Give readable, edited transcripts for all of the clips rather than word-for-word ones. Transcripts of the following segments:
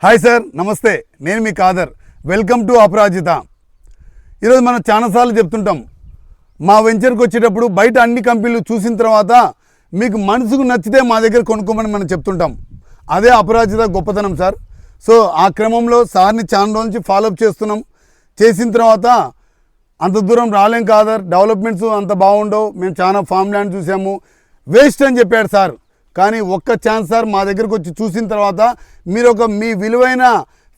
Hi sir, నమస్తే. నేను మీ Khadar. Welcome to అపరాజిత. ఈరోజు మనం చాలాసార్లు చెప్తుంటాం, మా వెంచర్కి వచ్చేటప్పుడు బయట అన్ని కంపెనీలు చూసిన తర్వాత మీకు మనసుకు నచ్చితే మా దగ్గర కొనుక్కోమని మనం చెప్తుంటాం. అదే అపరాజిత గొప్పతనం సార్. సో ఆ క్రమంలో సార్ని చాలా రోజుల నుంచి ఫాలోఅప్ చేస్తున్నాం. చేసిన తర్వాత అంత దూరం రాలేం కాదర్, డెవలప్మెంట్స్ అంత బాగుండవు, మేము చాలా ఫామ్ ల్యాండ్ చూసాము, వేస్ట్ అని చెప్పాడు సార్. కానీ ఒక్క ఛాన్స్ సార్, మా దగ్గరకు వచ్చి చూసిన తర్వాత మీరు మీ విలువైన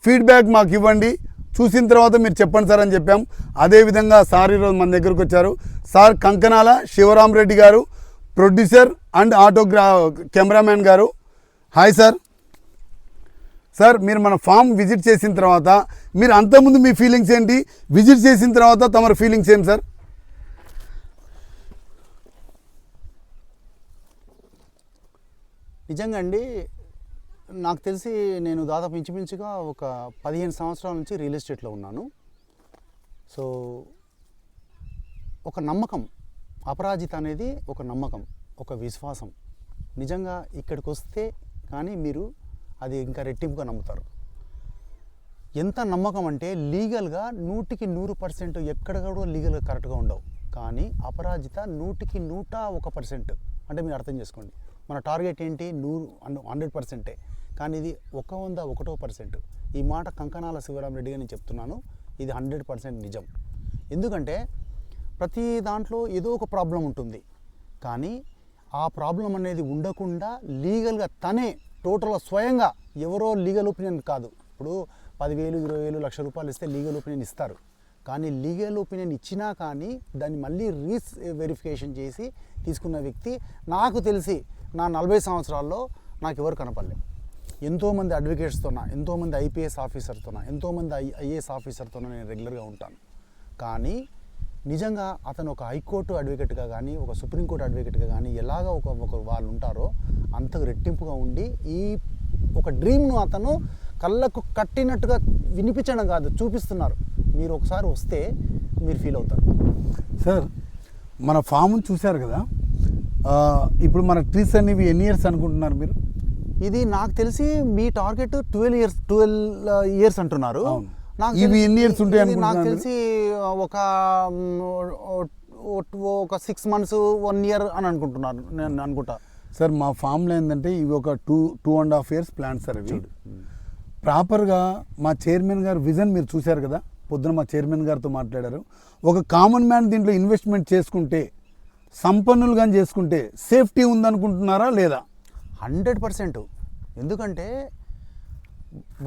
ఫీడ్బ్యాక్ మాకు ఇవ్వండి, చూసిన తర్వాత మీరు చెప్పండి సార్ అని చెప్పాం. అదేవిధంగా సార్ ఈరోజు మన దగ్గరకు వచ్చారు. సార్ కంకనాల శివరామరెడ్డి గారు, ప్రొడ్యూసర్ అండ్ కెమెరామ్యాన్ గారు. Hi sir. సార్, మీరు మన ఫామ్ విజిట్ చేసిన తర్వాత మీరు అంతకుముందు మీ ఫీలింగ్స్ ఏంటి, విజిట్ చేసిన తర్వాత తమ ఫీలింగ్స్ ఏంటి సార్? నిజంగా అండి, నాకు తెలిసి నేను దాదాపు ఇంచుమించుగా ఒక 15 సంవత్సరాల నుంచి రియల్ ఎస్టేట్లో ఉన్నాను. సో ఒక నమ్మకం, అపరాజిత అనేది ఒక నమ్మకం, ఒక విశ్వాసం. నిజంగా ఇక్కడికి వస్తే కానీ మీరు అది ఇంకా రెట్టింపుగా నమ్ముతారు. ఎంత నమ్మకం అంటే లీగల్గా 100% ఎక్కడ కూడా లీగల్గా కరెక్ట్గా ఉండవు. కానీ అపరాజిత 101% అంటే మీరు అర్థం చేసుకోండి. మన టార్గెట్ ఏంటి? 100%. కానీ ఇది 101%. ఈ మాట కంకనాల శివరామరెడ్డిగా నేను చెప్తున్నాను. ఇది 100% నిజం. ఎందుకంటే ప్రతి దాంట్లో ఏదో ఒక ప్రాబ్లం ఉంటుంది. కానీ ఆ ప్రాబ్లం అనేది ఉండకుండా లీగల్గా తనే టోటల్గా స్వయంగా, ఎవరో లీగల్ ఒపీనియన్ కాదు. ఇప్పుడు 10,000, 20,000, ₹1,00,000 ఇస్తే లీగల్ ఒపీనియన్ ఇస్తారు. కానీ లీగల్ ఒపీనియన్ ఇచ్చినా కానీ దాన్ని మళ్ళీ వెరిఫికేషన్ చేసి తీసుకున్న వ్యక్తి నాకు తెలిసి నా 40 సంవత్సరాల్లో నాకు ఎవరు కనపడలేదు. ఎంతోమంది అడ్వకేట్స్తోనా, ఎంతోమంది ఐపీఎస్ ఆఫీసర్తోనా, ఎంతోమంది ఐఏఎస్ ఆఫీసర్తోనా నేను రెగ్యులర్గా ఉంటాను. కానీ నిజంగా అతను ఒక హైకోర్టు అడ్వకేట్గా కానీ, ఒక సుప్రీంకోర్టు అడ్వకేట్గా కానీ ఎలాగ ఒక వాళ్ళు ఉంటారో అంతకు రెట్టింపుగా ఉండి ఈ ఒక డ్రీమ్ను అతను కళ్ళకు కట్టినట్టుగా వినిపించడం కాదు, చూపిస్తున్నారు. మీరు ఒకసారి వస్తే మీరు ఫీల్ అవుతారు. సార్, మన ఫామ్ను చూశారు కదా, ఇప్పుడు మన ట్రీస్ అనేవి ఎన్ని ఇయర్స్ అనుకుంటున్నారు మీరు? ఇది నాకు తెలిసి మీ టార్గెట్ 12 ఇయర్స్ అంటున్నారు. ఇవి ఎన్ని ఇయర్స్ ఉంటాయి? నాకు తెలిసి ఒక 6 months 1 year అని అనుకుంటున్నారు, నేను అనుకుంటా. సార్, మా ఫామ్లో ఏంటంటే ఇవి ఒక 2.5 years ప్లాంట్స్ సార్. ఇవి ప్రాపర్గా మా చైర్మన్ గారు విజన్ మీరు చూశారు కదా, పొద్దున మా చైర్మన్ గారితో మాట్లాడారు. ఒక కామన్ మ్యాన్ దీంట్లో ఇన్వెస్ట్మెంట్ చేసుకుంటే, సంపన్నులు కానీ చేసుకుంటే సేఫ్టీ ఉందనుకుంటున్నారా లేదా? 100%. ఎందుకంటే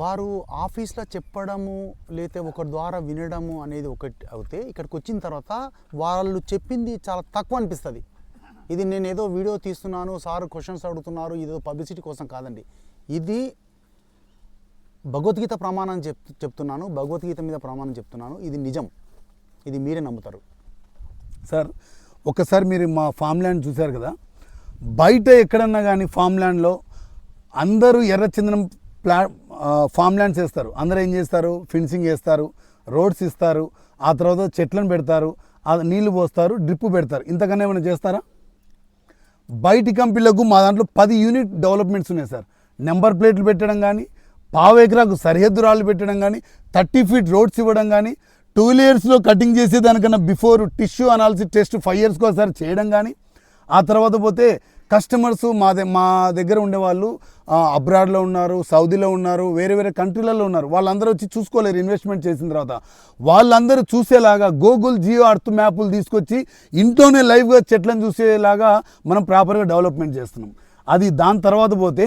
వారు ఆఫీస్లో చెప్పడము లేకపోతే ఒకరి ద్వారా వినడము అనేది ఒకటి అవుతే, ఇక్కడికి వచ్చిన తర్వాత వాళ్ళు చెప్పింది చాలా తక్కువ అనిపిస్తుంది. ఇది నేను ఏదో వీడియో తీస్తున్నాను, సార్ క్వశ్చన్స్ అడుగుతున్నారు, ఇదో పబ్లిసిటీ కోసం కాదండి. ఇది భగవద్గీత ప్రమాణం చెప్తున్నాను, భగవద్గీత మీద ప్రమాణం చెప్తున్నాను. ఇది నిజం, ఇది మీరే నమ్ముతారు. సార్, ఒక్కసారి మీరు మా ఫామ్ ల్యాండ్ చూశారు కదా, బయట ఎక్కడన్నా కానీ ఫామ్ ల్యాండ్లో అందరూ ఎర్రచందనం ఫామ్ ల్యాండ్స్ వేస్తారు. అందరూ ఏం చేస్తారు? ఫెన్సింగ్ వేస్తారు, రోడ్స్ ఇస్తారు, ఆ తర్వాత చెట్లను పెడతారు, నీళ్లు పోస్తారు, డ్రిప్ పెడతారు. ఇంతకన్నా ఏమైనా చేస్తారా? బయటి కంపెనీలకు మా దాంట్లో 10 యూనిట్ డెవలప్మెంట్స్ ఉన్నాయి సార్. నెంబర్ ప్లేట్లు పెట్టడం కానీ, పావు ఎకరాకు సరిహద్దు రాళ్ళు పెట్టడం కానీ, 30 feet రోడ్స్ ఇవ్వడం కానీ, 2 yearsలో కటింగ్ చేసేదానికన్నా బిఫోర్ టిష్యూ అనాలిసిస్ టెస్ట్ 5 yearsకి ఒకసారి చేయడం కానీ, ఆ తర్వాత పోతే కస్టమర్స్ మా దగ్గర ఉండేవాళ్ళు అబ్రాడ్లో ఉన్నారు, సౌదీలో ఉన్నారు, వేరే వేరే కంట్రీలలో ఉన్నారు. వాళ్ళందరూ వచ్చి చూసుకోలేరు ఇన్వెస్ట్మెంట్ చేసిన తర్వాత. వాళ్ళందరూ చూసేలాగా గూగుల్ జియో అర్త్ మ్యాపులు తీసుకొచ్చి ఇంట్లోనే లైవ్గా చెట్లను చూసేలాగా మనం ప్రాపర్గా డెవలప్మెంట్ చేస్తున్నాం. అది దాని తర్వాత పోతే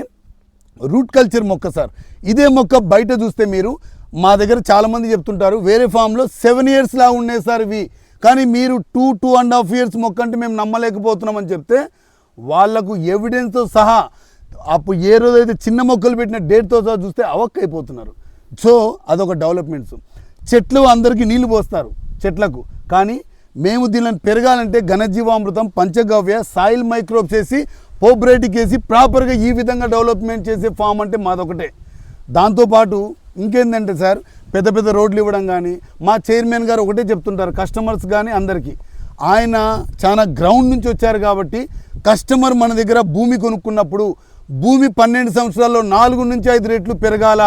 రూట్ కల్చర్ మొక్క సార్. ఇదే మొక్క బయట చూస్తే మీరు, మా దగ్గర చాలామంది చెప్తుంటారు వేరే ఫామ్లో 7 years లా ఉన్నాయి సార్ ఇవి, కానీ మీరు 2.5 years మొక్క అంటే మేము నమ్మలేకపోతున్నామని చెప్తే వాళ్లకు ఎవిడెన్స్తో సహా అప్పుడు ఏ రోజైతే చిన్న మొక్కలు పెట్టిన డేట్తో సహా చూస్తే అవక్కైపోతున్నారు. సో అదొక డెవలప్మెంట్స్. చెట్లు అందరికీ నీళ్లు పోస్తారు చెట్లకు, కానీ మేము దీనిని పెరగాలంటే ఘనజీవామృతం, పంచగవ్య, సాయిల్ మైక్రోబ్స్ వేసి, పోబ్రేటిక్ వేసి ప్రాపర్గా ఈ విధంగా డెవలప్మెంట్ చేసే ఫామ్ అంటే మాదొకటే. దాంతోపాటు ఇంకేంటంటే సార్, పెద్ద పెద్ద రోడ్లు ఇవ్వడం కానీ, మా చైర్మన్ గారు ఒకటే చెప్తుంటారు కస్టమర్స్ కానీ అందరికీ, ఆయన చాలా గ్రౌండ్ నుంచి వచ్చారు కాబట్టి కస్టమర్ మన దగ్గర భూమి కొనుక్కున్నప్పుడు భూమి 12 సంవత్సరాల్లో 4 నుంచి 5 రెట్లు పెరగాల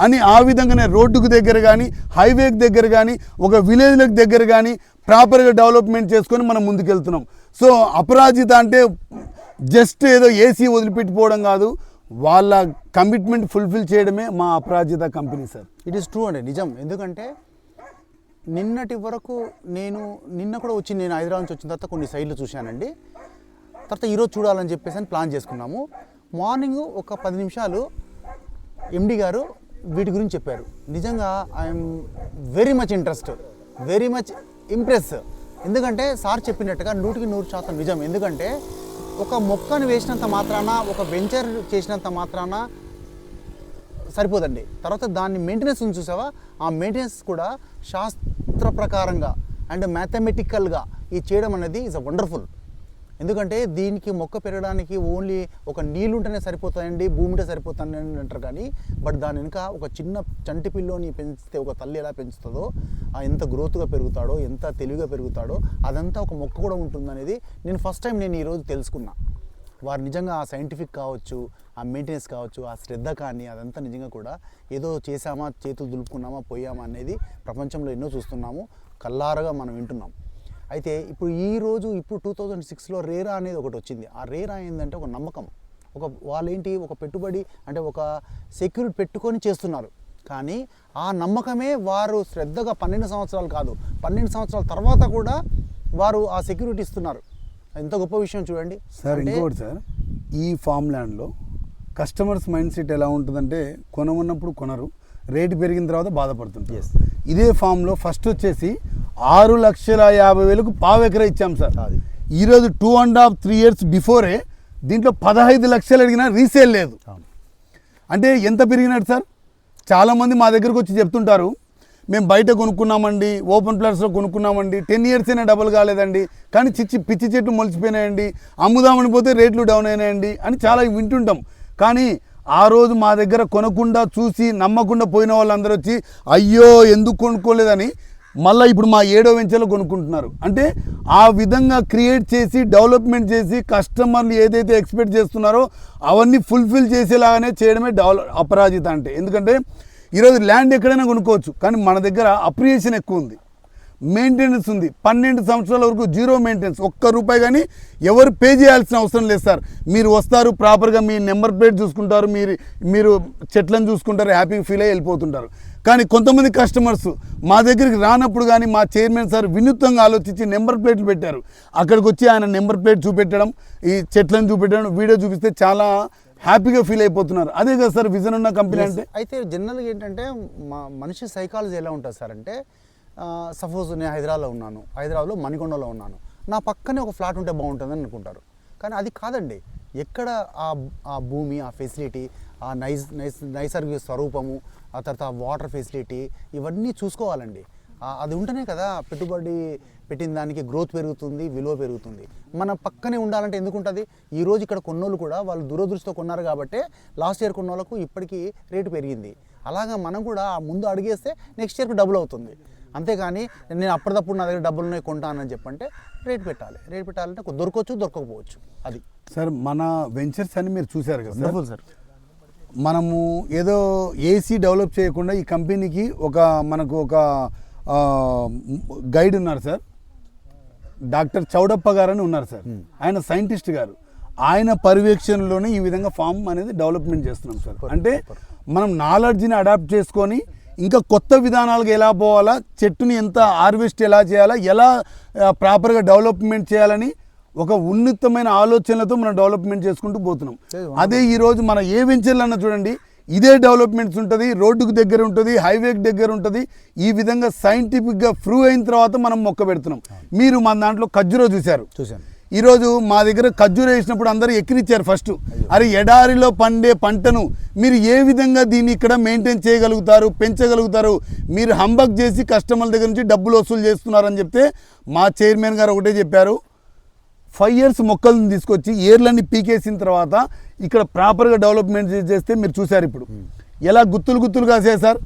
అని ఆ విధంగానే రోడ్డుకు దగ్గర కానీ హైవేకి దగ్గర కానీ ఒక విలేజ్లకు దగ్గర కానీ ప్రాపర్గా డెవలప్మెంట్ చేసుకొని మనం ముందుకెళ్తున్నాం. సో అపరాజిత అంటే జస్ట్ ఏదో ఏసీ వదిలిపెట్టిపోవడం కాదు, వాళ్ళ కమిట్మెంట్ ఫుల్ఫిల్ చేయడమే మా Aparajitha company sir. It is true అండి, నిజం. ఎందుకంటే నిన్నటి వరకు నిన్న కూడా నేను హైదరాబాద్ నుంచి వచ్చిన తర్వాత కొన్ని సైడ్లు చూశానండి. తర్వాత ఈరోజు చూడాలని చెప్పేసి అని ప్లాన్ చేసుకున్నాము. మార్నింగ్ ఒక 10 నిమిషాలు ఎండి గారు వీటి గురించి చెప్పారు. నిజంగా I'm very much interest, very much impress. ఎందుకంటే సార్ చెప్పినట్టుగా 100% నిజం. ఎందుకంటే ఒక మొక్కను వేసినంత మాత్రాన, ఒక వెంచర్ చేసినంత మాత్రాన సరిపోదండి. తర్వాత దాన్ని మెయింటెనెన్స్ ఉంది చూసావా, ఆ మెయింటెనెన్స్ కూడా శాస్త్ర ప్రకారంగా అండ్ మ్యాథమెటికల్గా ఇది చేయడం అనేది ఈజ్ అ వండర్ఫుల్. ఎందుకంటే దీనికి మొక్క పెరగడానికి ఓన్లీ ఒక నీళ్ళు ఉంటేనే సరిపోతాయండి, భూమి ఉంటే సరిపోతాయని అంటారు. కానీ బట్ దాని వెనుక ఒక చిన్న చంటి పిల్లోని పెంచితే ఒక తల్లి ఎలా పెంచుతుందో, ఎంత గ్రోత్గా పెరుగుతాడో, ఎంత తెలివిగా పెరుగుతాడో, అదంతా ఒక మొక్క కూడా ఉంటుందనేది నేను ఫస్ట్ టైం ఈరోజు తెలుసుకున్నా. వారు నిజంగా ఆ సైంటిఫిక్ కావచ్చు, ఆ మెయింటెనెన్స్ కావచ్చు, ఆ శ్రద్ధ కానీ అదంతా నిజంగా కూడా ఏదో చేసామా, చేతులు దులుపుకున్నామా, పోయామా అనేది ప్రపంచంలో ఎన్నో చూస్తున్నాము, కల్లారగా మనం వింటున్నాం. అయితే ఇప్పుడు 2006లో రేరా అనేది ఒకటి వచ్చింది. ఆ రేరా ఏంటంటే ఒక నమ్మకం, వాళ్ళేంటి ఒక పెట్టుబడి అంటే ఒక సెక్యూరిటీ పెట్టుకొని చేస్తున్నారు. కానీ ఆ నమ్మకమే వారు శ్రద్ధగా 12 సంవత్సరాలు కాదు, 12 సంవత్సరాల తర్వాత కూడా వారు ఆ సెక్యూరిటీ ఇస్తున్నారు. ఎంత గొప్ప విషయం చూడండి సార్. ఇంకోటి సార్, ఈ ఫామ్ ల్యాండ్లో కస్టమర్స్ మైండ్ సెట్ ఎలా ఉంటుందంటే కొనమన్నప్పుడు కొనరు, రేటు పెరిగిన తర్వాత బాధపడుతుంటారు. ఇదే ఫామ్లో ఫస్ట్ వచ్చేసి 6,50,000 పావు ఎకరా ఇచ్చాం సార్. ఈరోజు 2.5-3 years బిఫోరే దీంట్లో 15 లక్షలు అడిగినా రీసేల్ లేదు. అంటే ఎంత పెరిగినట్టు సార్? చాలామంది మా దగ్గరకు వచ్చి చెప్తుంటారు, మేము బయట కొనుక్కున్నామండి, ఓపెన్ ప్లాట్స్లో కొనుక్కున్నామండి, 10 years అయినా డబుల్ కాలేదండి, కానీ పిచ్చి చెట్లు మొలిచిపోయినాయండి, అమ్ముదామని పోతే రేట్లు డౌన్ అయినాయండి అని చాలా వింటుంటాం. కానీ ఆ రోజు మా దగ్గర కొనకుండా చూసి నమ్మకుండా పోయిన వాళ్ళందరూ వచ్చి అయ్యో ఎందుకు కొనుక్కోలేదని మళ్ళీ ఇప్పుడు మా 7వ వెంచర్లో కొనుక్కుంటున్నారు. అంటే ఆ విధంగా క్రియేట్ చేసి డెవలప్మెంట్ చేసి కస్టమర్లు ఏదైతే ఎక్స్పెక్ట్ చేస్తున్నారో అవన్నీ ఫుల్ఫిల్ చేసేలాగానే చేయడమే అపరాజిత అంటే. ఎందుకంటే ఈరోజు ల్యాండ్ ఎక్కడైనా కొనుక్కోవచ్చు, కానీ మన దగ్గర అప్రిసియేషన్ ఎక్కువ ఉంది, మెయింటెనెన్స్ ఉంది. 12 సంవత్సరాల వరకు జీరో మెయింటెనెన్స్, ₹1 కానీ ఎవరు పే చేయాల్సిన అవసరం లేదు సార్. మీరు వస్తారు, ప్రాపర్గా మీ నెంబర్ ప్లేట్ చూసుకుంటారు, మీరు చెట్లను చూసుకుంటారు, హ్యాపీగా ఫీల్ అయ్యి వెళ్ళిపోతుంటారు. కానీ కొంతమంది కస్టమర్స్ మా దగ్గరికి రానప్పుడు కానీ మా చైర్మన్ సార్ వినూత్నంగా ఆలోచించి నెంబర్ ప్లేట్లు పెట్టారు. అక్కడికి వచ్చి ఆయన నెంబర్ ప్లేట్ చూపెట్టడం, ఈ చెట్లను చూపెట్టడం, వీడియో చూపిస్తే చాలా హ్యాపీగా ఫీల్ అయిపోతున్నారు. అదే కదా సార్ విజన్ ఉన్న కంపెనీ అంటే. అయితే జనరల్గా ఏంటంటే మనిషి సైకాలజీ ఎలా ఉంటుంది సార్ అంటే, సపోజ్ నేను హైదరాబాద్లో మణికొండలో ఉన్నాను, నా పక్కనే ఒక ఫ్లాట్ ఉంటే బాగుంటుందని అనుకుంటారు. కానీ అది కాదండి. ఎక్కడ ఆ భూమి, ఆ ఫెసిలిటీ, ఆ నైసర్గిక స్వరూపము, ఆ తర్వాత వాటర్ ఫెసిలిటీ, ఇవన్నీ చూసుకోవాలండి. అది ఉంటేనే కదా పెట్టుబడి పెట్టిన దానికి గ్రోత్ పెరుగుతుంది, విలువ పెరుగుతుంది. మన పక్కనే ఉండాలంటే ఎందుకు ఉంటుంది? ఈరోజు ఇక్కడ కొన్నోళ్ళు కూడా వాళ్ళు దురదృష్టితో కొన్నారు కాబట్టి లాస్ట్ ఇయర్ కొన్నోళ్ళకు ఇప్పటికీ రేటు పెరిగింది. అలాగా మనం కూడా ముందు అడిగేస్తే నెక్స్ట్ ఇయర్కి డబుల్ అవుతుంది. అంతేగాని నేను అప్పటిదప్పుడు నా దగ్గర డబ్బులు ఉన్నాయి కొంటానని చెప్పంటే రేటు పెట్టాలంటే దొరకవచ్చు, దొరకకపోవచ్చు. అది సార్ మన వెంచర్స్ అని మీరు చూశారు కదా సార్. మనము ఏదో ఏసీ డెవలప్ చేయకుండా ఈ కంపెనీకి మనకు ఒక గైడ్ ఉన్నారు సార్, డాక్టర్ చౌడప్ప గారు అని ఉన్నారు సార్. ఆయన సైంటిస్ట్ గారు, ఆయన పర్యవేక్షణలోనే ఈ విధంగా ఫామ్ అనేది డెవలప్మెంట్ చేస్తున్నాం సార్. అంటే మనం నాలెడ్జ్ని అడాప్ట్ చేసుకొని ఇంకా కొత్త విధానాలకు ఎలా పోవాలా, చెట్టుని ఎంత హార్వెస్ట్ ఎలా చేయాలా, ఎలా ప్రాపర్గా డెవలప్మెంట్ చేయాలని ఒక ఉన్నతమైన ఆలోచనలతో మనం డెవలప్మెంట్ చేసుకుంటూ పోతున్నాం. అదే ఈరోజు మన ఏ వెంచర్లు అన్నా చూడండి, ఇదే డెవలప్మెంట్స్ ఉంటుంది, రోడ్డుకు దగ్గర ఉంటుంది, హైవేకి దగ్గర ఉంటుంది. ఈ విధంగా సైంటిఫిక్గా ప్రూవ్ అయిన తర్వాత మనం మొక్క పెడుతున్నాం. మీరు మన దాంట్లో ఖర్జూర చూశాను. ఈరోజు మా దగ్గర ఖర్జూర వేసినప్పుడు అందరూ ఎక్కిరిచ్చారు ఫస్ట్, అరే ఎడారిలో పండే పంటను మీరు ఏ విధంగా దీన్ని ఇక్కడ మెయింటైన్ చేయగలుగుతారు, పెంచగలుగుతారు, మీరు హంబక్ చేసి కస్టమర్ల దగ్గర నుంచి డబ్బులు వసూలు చేస్తున్నారని చెప్తే మా చైర్మన్ గారు ఒకటే చెప్పారు, 5 years మొక్కలను తీసుకొచ్చి ఏర్లన్నీ పీకేసిన తర్వాత ఇక్కడ ప్రాపర్గా డెవలప్మెంట్ చేస్తే మీరు చూశారు ఇప్పుడు ఎలా గుత్తులు కాసాయి సార్.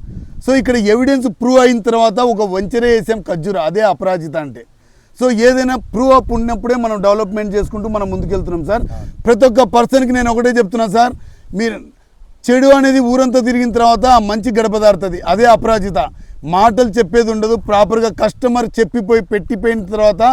సో ఇక్కడ ఎవిడెన్స్ ప్రూవ్ అయిన తర్వాత ఒక వెంచరే వేసాం ఖర్జూర, అదే అపరాజిత అంటే. సో ఏదైనా ప్రూవ్ అప్ ఉన్నప్పుడే మనం డెవలప్మెంట్ చేసుకుంటూ మనం ముందుకెళ్తున్నాం సార్. ప్రతి ఒక్క పర్సన్కి నేను ఒకటే చెప్తున్నా సార్, మీరు చెడు అనేది ఊరంతా తిరిగిన తర్వాత మంచి గడప దారుతుంది. అదే అపరాజిత. మాటలు చెప్పేది ఉండదు, ప్రాపర్గా కస్టమర్ చెప్పిపోయి పెట్టిపోయిన తర్వాత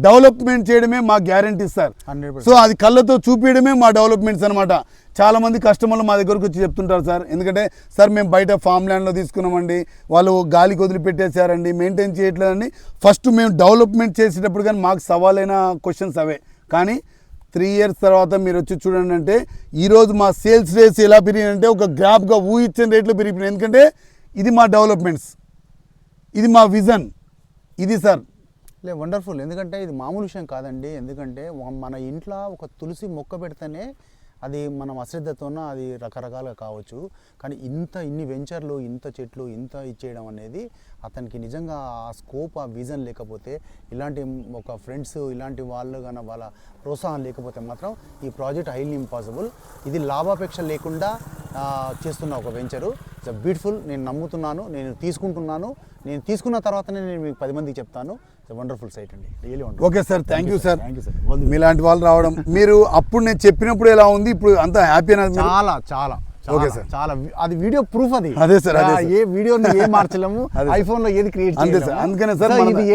డెవలప్మెంట్ చేయడమే మా గ్యారంటీ సార్. 100%. సో అది కళ్ళతో చూపించడమే మా డెవలప్మెంట్స్ అనమాట. చాలామంది కస్టమర్లు మా దగ్గరకు వచ్చి చెప్తుంటారు సార్, ఎందుకంటే సార్ మేము బయట ఫామ్ ల్యాండ్లో తీసుకున్నామండి, వాళ్ళు గాలికి వదిలిపెట్టేశారండి, మెయింటైన్ చేయట్లేదండి. ఫస్ట్ మేము డెవలప్మెంట్ చేసేటప్పుడు కానీ మాకు సవాలైన క్వశ్చన్స్ అవే. కానీ 3 ఇయర్స్ తర్వాత మీరు వచ్చి చూడండి అంటే ఈరోజు మా సేల్స్ రేట్స్ ఎలా పెరిగినాయంటే ఒక గ్రాఫ్గా ఊహించిన రేట్లు పెరిగిపోయినాయి. ఎందుకంటే ఇది మా డెవలప్మెంట్స్, ఇది మా విజన్, ఇది సార్. వండర్ఫుల్. ఎందుకంటే ఇది మామూలు విషయం కాదండి. ఎందుకంటే మన ఇంట్లో ఒక తులసి మొక్క పెడితేనే అది మనం అశ్రద్ధతోన అది రకరకాలుగా కావచ్చు, కానీ ఇన్ని వెంచర్లు, ఇంత చెట్లు, ఇంత ఇచ్చేయడం అనేది అతనికి నిజంగా ఆ స్కోప్, ఆ విజన్ లేకపోతే, ఇలాంటి ఒక ఫ్రెండ్స్ ఇలాంటి వాళ్ళు కానీ వాళ్ళ ప్రోత్సాహం లేకపోతే మాత్రం ఈ ప్రాజెక్ట్ హైలీ ఇంపాసిబుల్. ఇది లాభాపేక్ష లేకుండా చేస్తున్న ఒక వెంచరు. It's beautiful. నేను నమ్ముతున్నాను, నేను తీసుకుంటున్నాను. నేను తీసుకున్న తర్వాతనే నేను మీకు 10 మందికి చెప్తాను. వండర్ఫుల్ సైట్ అండి, really wonderful. Okay sir, thank you sir. Thank you sir. మీలాంటి వాళ్ళు రావడం, మీరు అప్పుడు నేను చెప్పినప్పుడు ఎలా ఉంది, ఇప్పుడు అంత హ్యాపీ అనేది చాలా చాలా ఓకే సార్. చాలా అది వీడియో ప్రూఫ్. అది అదే సార్, అదే సార్. ఏ వీడియోని ఏ మార్చలేము, అదే ఐఫోన్ లో ఏది క్రియేట్ అంతే సార్. అందుకనే సార్ ఇది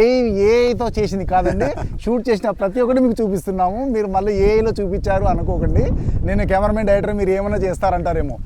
ఏఐతో చేసింది కాదండి. షూట్ చేసిన ప్రతి ఒక్కటి మీకు చూపిస్తున్నాము. మీరు మళ్ళీ ఏఐలో చూపించారు అనుకోకండి. నేను కెమెరామెన్ డైరెక్టర్ మీరు ఏమైనా చేస్తారంటారేమో.